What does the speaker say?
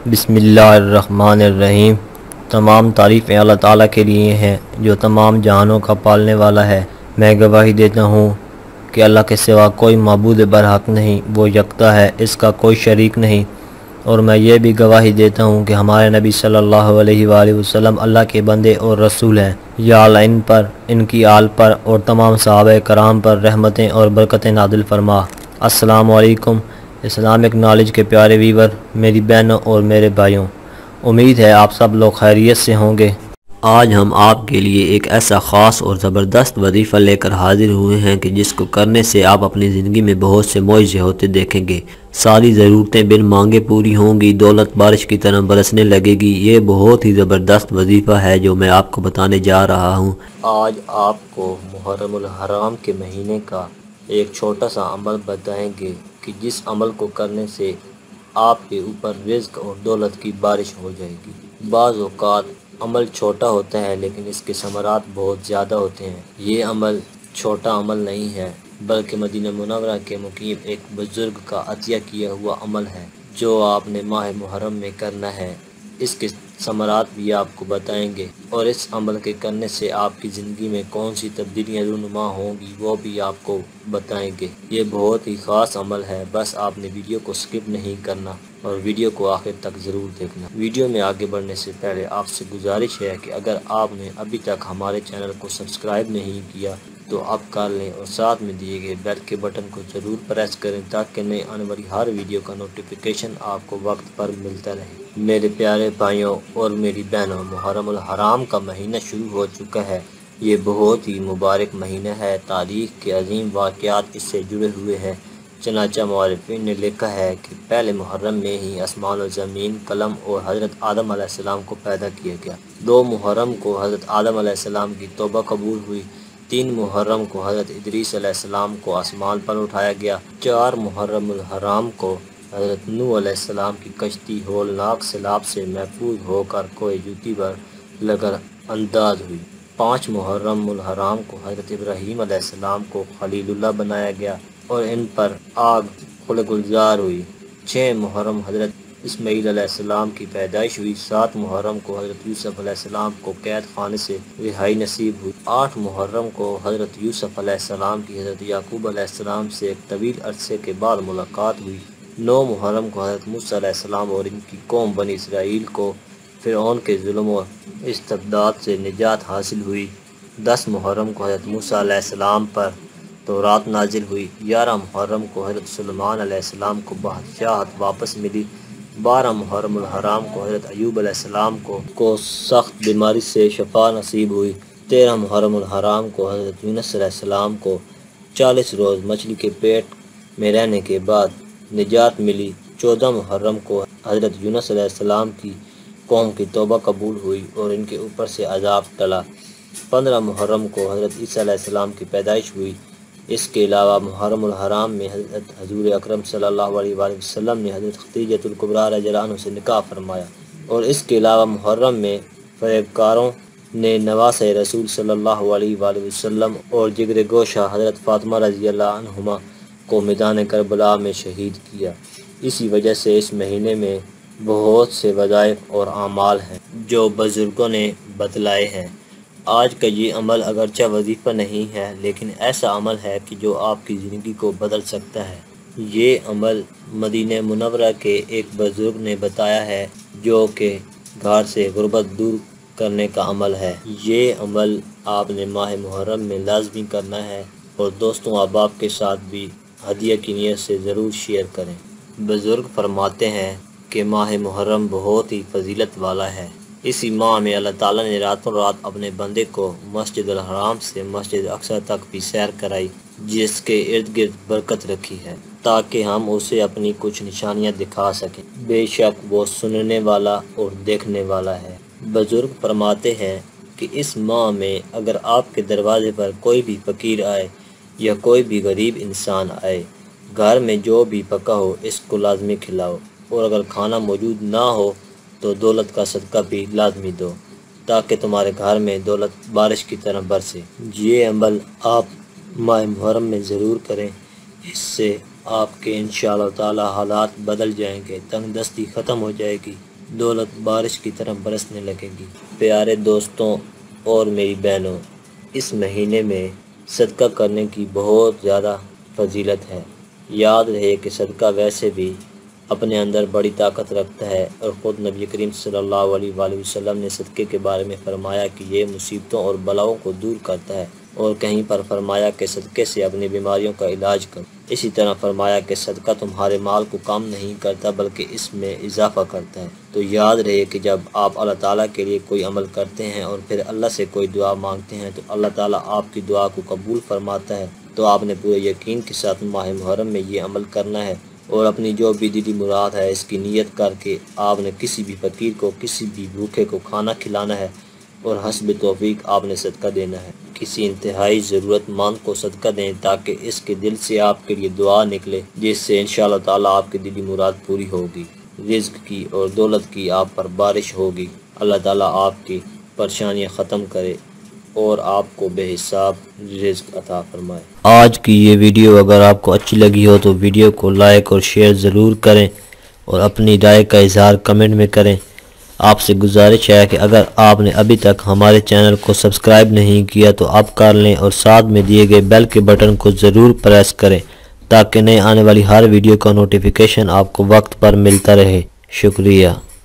بسم اللہ الرحمن الرحیم۔ تمام تعریفیں اللہ تعالیٰ کے لیے ہیں جو تمام جہانوں کا پالنے والا ہے۔ میں گواہی دیتا ہوں کہ اللہ کے سوا کوئی معبود برحق نہیں، وہ یکتا ہے، اس کا کوئی شریک نہیں۔ اور میں یہ بھی گواہی دیتا ہوں کہ ہمارے نبی صلی اللہ علیہ وآلہ وسلم اللہ کے بندے اور رسول ہیں۔ یا اللہ ان پر، ان کی آل پر اور تمام صحابہ کرام پر رحمتیں اور برکتیں نازل فرما۔ السلام علیکم اسلامک نالج کے پیارے ویور، میری بہنوں اور میرے بھائیوں، امید ہے آپ سب لوگ خیریت سے ہوں گے۔ آج ہم آپ کے لیے ایک ایسا خاص اور زبردست وظیفہ لے کر حاضر ہوئے ہیں کہ جس کو کرنے سے آپ اپنی زندگی میں بہت سے معجزے ہوتے دیکھیں گے۔ ساری ضرورتیں بن مانگے پوری ہوں گی، دولت بارش کی طرح برسنے لگے گی۔ یہ بہت ہی زبردست وظیفہ ہے جو میں آپ کو بتانے جا رہا ہوں۔ آج آپ کو محرم الحرام کے مہینے کا ایک چھوٹا سا عمل بتائیں گے کہ جس عمل کو کرنے سے آپ کے اوپر رزق اور دولت کی بارش ہو جائے گی۔ بعض اوقات عمل چھوٹا ہوتا ہے لیکن اس کے ثمرات بہت زیادہ ہوتے ہیں۔ یہ عمل چھوٹا عمل نہیں ہے بلکہ مدینہ منورہ کے مقیم ایک بزرگ کا عطیہ کیا ہوا عمل ہے جو آپ نے ماہ محرم میں کرنا ہے۔ اس کے ثمرات بھی آپ کو بتائیں گے اور اس عمل کے کرنے سے آپ کی زندگی میں کون سی تبدیلیاں رونما ہوں گی وہ بھی آپ کو بتائیں گے۔ یہ بہت ہی خاص عمل ہے، بس آپ نے ویڈیو کو سکپ نہیں کرنا اور ویڈیو کو آخر تک ضرور دیکھنا۔ ویڈیو میں آگے بڑھنے سے پہلے آپ سے گزارش ہے کہ اگر آپ نے ابھی تک ہمارے چینل کو سبسکرائب نہیں کیا تو اب کر لیں اور ساتھ میں دیے گئے بیل کے بٹن کو ضرور پریس کریں تاکہ نئے آنے والی ہر ویڈیو کا نوٹیفیکیشن آپ کو وقت پر ملتا رہے۔ میرے پیارے بھائیوں اور میری بہنوں، محرم الحرام کا مہینہ شروع ہو چکا ہے۔ یہ بہت ہی مبارک مہینہ ہے، تاریخ کے عظیم واقعات اس سے جڑے ہوئے ہیں۔ چنانچہ مورخین نے لکھا ہے کہ پہلے محرم میں ہی آسمان و زمین، قلم اور حضرت آدم علیہ السلام کو پیدا کیا گیا۔ 2 محرم کو حضرت آدم علیہ السلام کی توبہ قبول ہوئی۔ 3 محرم کو حضرت ادریس علیہ السلام کو آسمان پر اٹھایا گیا۔ 4 محرم الحرام کو حضرت نوح علیہ السلام کی کشتی ہولناک سیلاب سے محفوظ ہو کر کوہ جوتی پر لگر انداز ہوئی۔ 5 محرم الحرام کو حضرت ابراہیم علیہ السلام کو خلیل اللہ بنایا گیا اور ان پر آگ گلزار ہوئی۔ 6 محرم حضرت اسماعیل علیہ السلام کی پیدائش ہوئی۔ 7 محرم کو حضرت یوسف علیہ السلام کو قید خانے سے رہائی نصیب ہوئی۔ 8 محرم کو حضرت یوسف علیہ السلام کی حضرت یعقوب علیہ السلام سے ایک طویل عرصے کے بعد ملاقات ہوئی۔ 9 محرم کو حضرت موسیٰ علیہ السلام اور ان کی قوم بنی اسرائیل کو فرعون کے ظلم و استبداد سے نجات حاصل ہوئی۔ 10 محرم کو حضرت موسیٰ علیہ السلام پر تورات نازل ہوئی۔ 11 محرم کو حضرت سلیمان علیہ السلام کو بادشاہت واپس ملی۔ 12 محرم الحرام کو حضرت ایوب علیہ السلام کو سخت بیماری سے شفا نصیب ہوئی۔ 13 محرم الحرام کو حضرت یونس علیہ السلام کو 40 روز مچھلی کے پیٹ میں رہنے کے بعد نجات ملی۔ 14 محرم کو حضرت یونس علیہ السلام کی قوم کی توبہ قبول ہوئی اور ان کے اوپر سے عذاب ٹلا۔ 15 محرم کو حضرت عیسیٰ علیہ السلام کی پیدائش ہوئی۔ اس کے علاوہ محرم الحرام میں حضرت حضور اکرم صلی اللہ علیہ وآلہ وسلم نے حضرت خدیجہ الکبریٰ رضی اللہ عنہ سے نکاح فرمایا، اور اس کے علاوہ محرم میں فریب کاروں نے نواسہ رسول صلی اللہ علیہ وآلہ وسلم اور جگر گوشہ حضرت فاطمہ رضی اللہ عنہما کو میدان کربلا میں شہید کیا۔ اسی وجہ سے اس مہینے میں بہت سے وظائف اور اعمال ہیں جو بزرگوں نے بتلائے ہیں۔ آج کا یہ عمل اگرچہ وظیفہ نہیں ہے لیکن ایسا عمل ہے کہ جو آپ کی زندگی کو بدل سکتا ہے۔ یہ عمل مدینہ منورہ کے ایک بزرگ نے بتایا ہے جو کہ گھر سے غربت دور کرنے کا عمل ہے۔ یہ عمل آپ نے ماہ محرم میں لازمی کرنا ہے اور دوستوں احباب کے ساتھ بھی ہدیہ کی نیت سے ضرور شیئر کریں۔ بزرگ فرماتے ہیں کہ ماہ محرم بہت ہی فضیلت والا ہے۔ اسی ماہ میں اللہ تعالیٰ نے راتوں رات اپنے بندے کو مسجد الحرام سے مسجد اقصی تک بھی سیر کرائی، جس کے ارد گرد برکت رکھی ہے تاکہ ہم اسے اپنی کچھ نشانیاں دکھا سکیں۔ بے شک وہ سننے والا اور دیکھنے والا ہے۔ بزرگ فرماتے ہیں کہ اس ماہ میں اگر آپ کے دروازے پر کوئی بھی فقیر آئے یا کوئی بھی غریب انسان آئے، گھر میں جو بھی پکا ہو اس کو لازمی کھلاؤ، اور اگر کھانا موجود نہ ہو تو دولت کا صدقہ بھی لازمی دو تاکہ تمہارے گھر میں دولت بارش کی طرح برسے۔ یہ عمل آپ ماہ محرم میں ضرور کریں، اس سے آپ کے انشاءاللہ تعالی حالات بدل جائیں گے، تنگ دستی ختم ہو جائے گی دولت بارش کی طرح برسنے لگے گی۔ پیارے دوستوں اور میری بہنوں، اس مہینے میں صدقہ کرنے کی بہت زیادہ فضیلت ہے۔ یاد رہے کہ صدقہ ویسے بھی اپنے اندر بڑی طاقت رکھتا ہے، اور خود نبی کریم صلی اللہ علیہ وآلہ وسلم نے صدقے کے بارے میں فرمایا کہ یہ مصیبتوں اور بلاؤں کو دور کرتا ہے، اور کہیں پر فرمایا کہ صدقے سے اپنی بیماریوں کا علاج کرو۔ اسی طرح فرمایا کہ صدقہ تمہارے مال کو کم نہیں کرتا بلکہ اس میں اضافہ کرتا ہے۔ تو یاد رہے کہ جب آپ اللہ تعالیٰ کے لیے کوئی عمل کرتے ہیں اور پھر اللہ سے کوئی دعا مانگتے ہیں تو اللہ تعالیٰ آپ کی دعا کو قبول فرماتا ہے۔ تو آپ نے پورے یقین کے ساتھ ماہ محرم میں یہ عمل کرنا ہے، اور اپنی جو بھی دلی مراد ہے اس کی نیت کر کے آپ نے کسی بھی فقیر کو، کسی بھی بھوکے کو کھانا کھلانا ہے، اور حسب توفیق آپ نے صدقہ دینا ہے۔ کسی انتہائی ضرورت مند کو صدقہ دیں تاکہ اس کے دل سے آپ کے لیے دعا نکلے، جس سے انشاءاللہ تعالیٰ آپ کی دلی مراد پوری ہوگی، رزق کی اور دولت کی آپ پر بارش ہوگی۔ اللہ تعالیٰ آپ کی پریشانیاں ختم کرے اور آپ کو بے حساب رزق عطا فرمائے۔ آج کی یہ ویڈیو اگر آپ کو اچھی لگی ہو تو ویڈیو کو لائک اور شیئر ضرور کریں، اور اپنی رائے کا اظہار کمنٹ میں کریں۔ آپ سے گزارش ہے کہ اگر آپ نے ابھی تک ہمارے چینل کو سبسکرائب نہیں کیا تو آپ کر لیں، اور ساتھ میں دیے گئے بیل کے بٹن کو ضرور پریس کریں تاکہ نئے آنے والی ہر ویڈیو کا نوٹیفیکیشن آپ کو وقت پر ملتا رہے۔ شکریہ۔